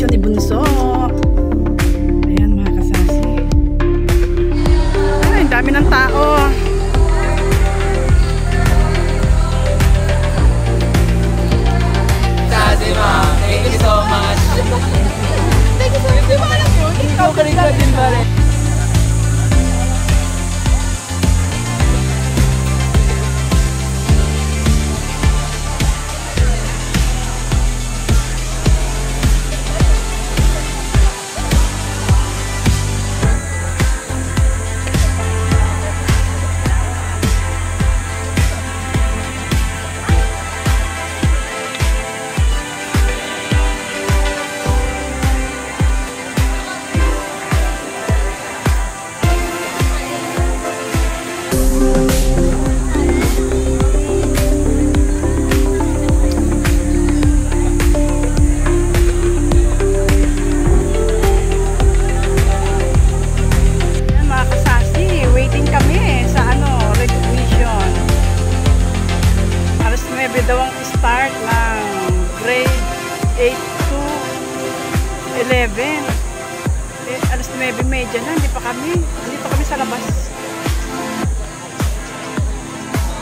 recognition ni Bunso. Ayan mga kasasi. Ay, ang dami ng tao. Sabi ma, thank you so much. Thank you so much. Ikaw ka rin din ba rin? Daw ang start ng grade 8 to 11. Alas 9:30 na, hindi pa kami sa labas.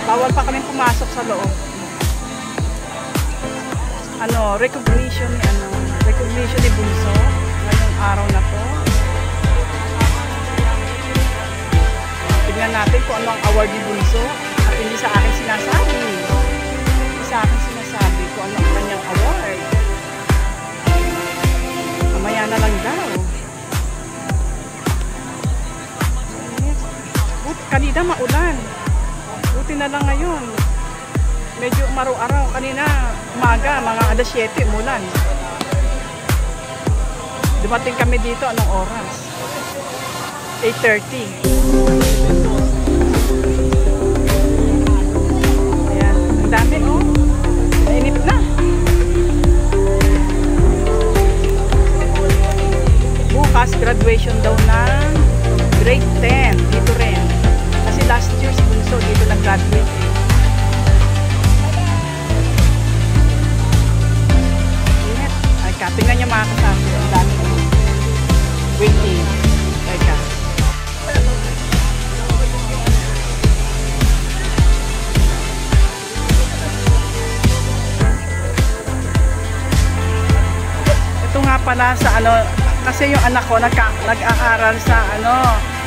Bawal pa kami pumasok sa loob. Recognition ni Bunso ngayong araw na to. Tignan natin kung ano ang award ni Bunso at hindi sa akin sinasabi. Sa akin sinasabi kung ano ang kanyang award. Mamaya na lang daw. Kanina maulan. Buti na lang ngayon. Medyo umaraw-araw. Kanina umaga, mga alas 7 umulan. Dumating kami dito anong oras? 8:30. Ayan, ang dami oh. Mainit na. Bukas graduation daw ng grade 10 dito rin. Kasi last year si Bunso dito nag-graduate. Init. Ay, tingnan niyo mga kasama. Ang dami. Waiting. Teka. Pala sa kasi yung anak ko nag-aaral sa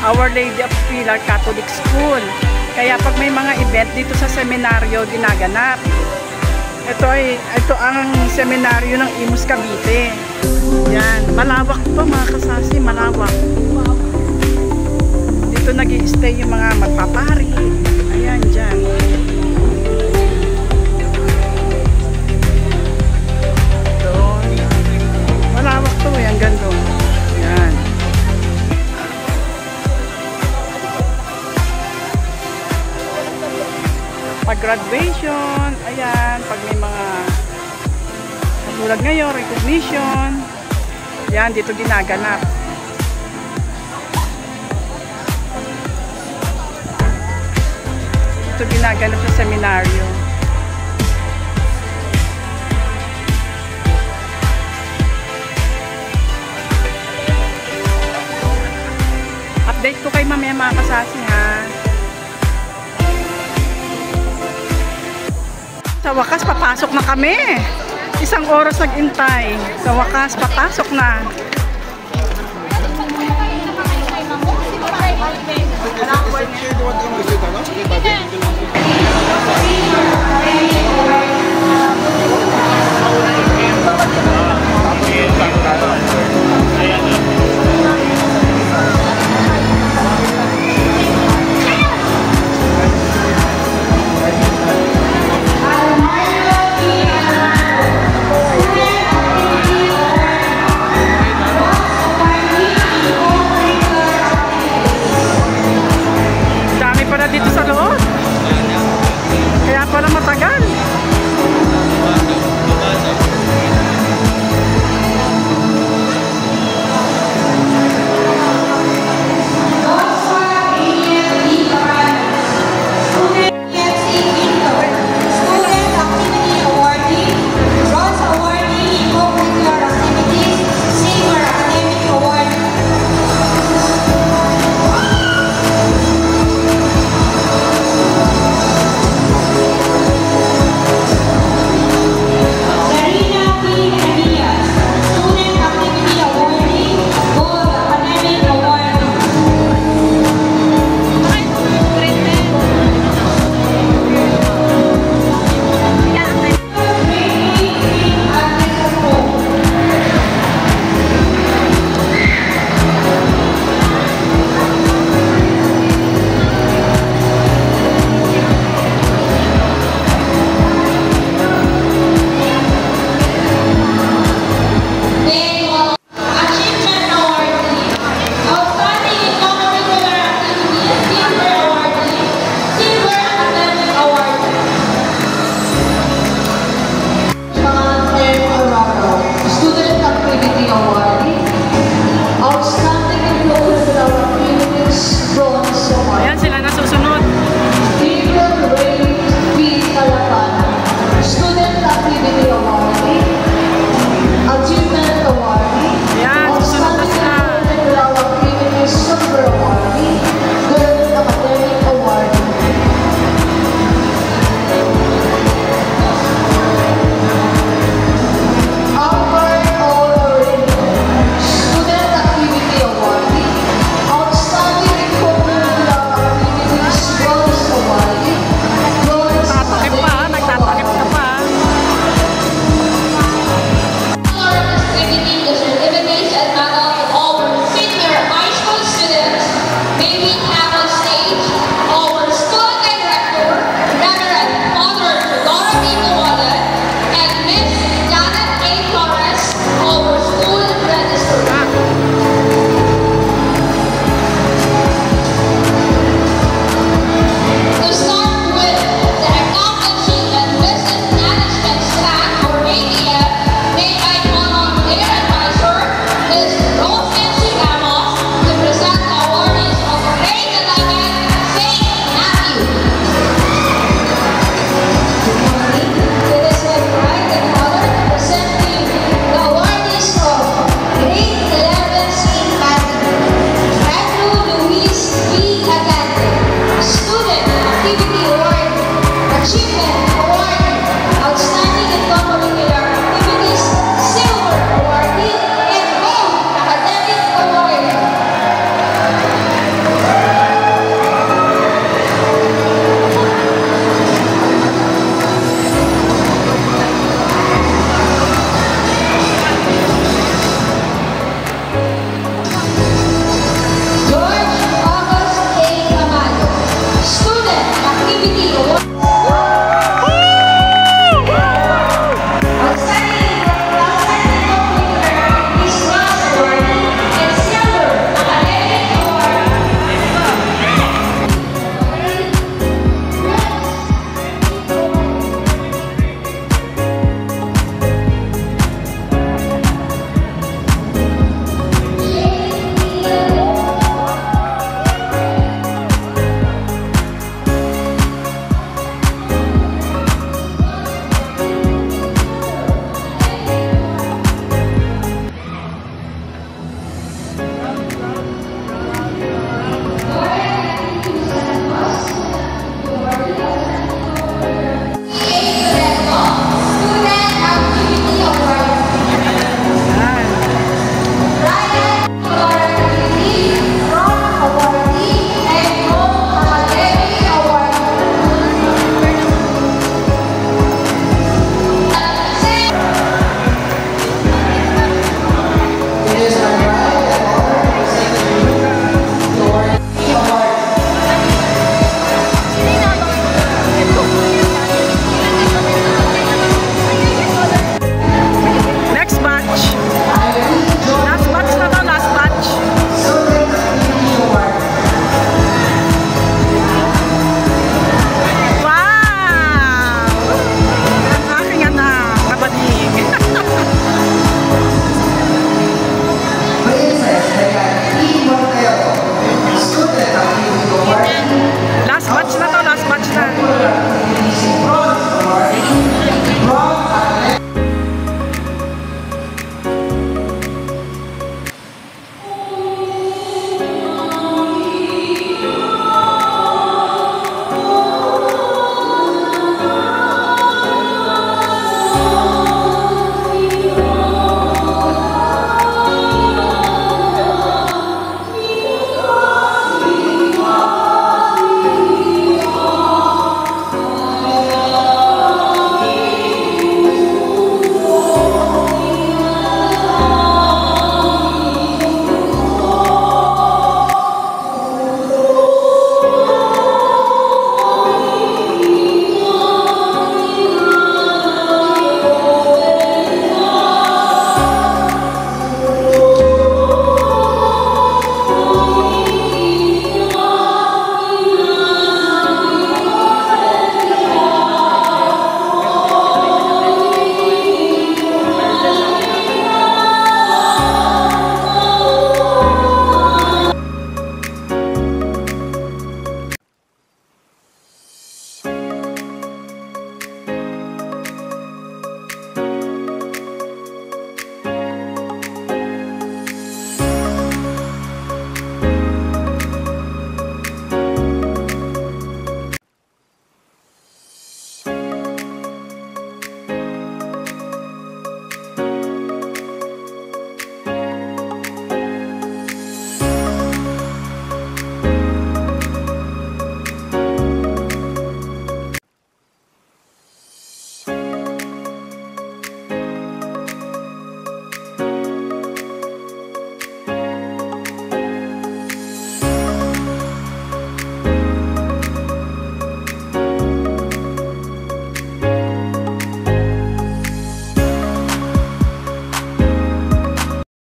Our Lady of Pilar Catholic School. Kaya pag may mga event dito sa seminaryo ginaganap. Ito ang seminaryo ng Imus Cavite. Yan, malawak to mga kasasi, malawak. Dito nag-i-stay yung mga magpapari. Ayan diyan. Malawak to, yan ganda. Yan. Pag graduation, ayan, pag may mga katulad ngayon, recognition, yan, dito ginaganap. Dito ginaganap sa seminaryo. Update ko kay mamaya mga kasasi ha. Sa wakas papasok na kami. Isang oras nag-intay. Sa wakas papasok na.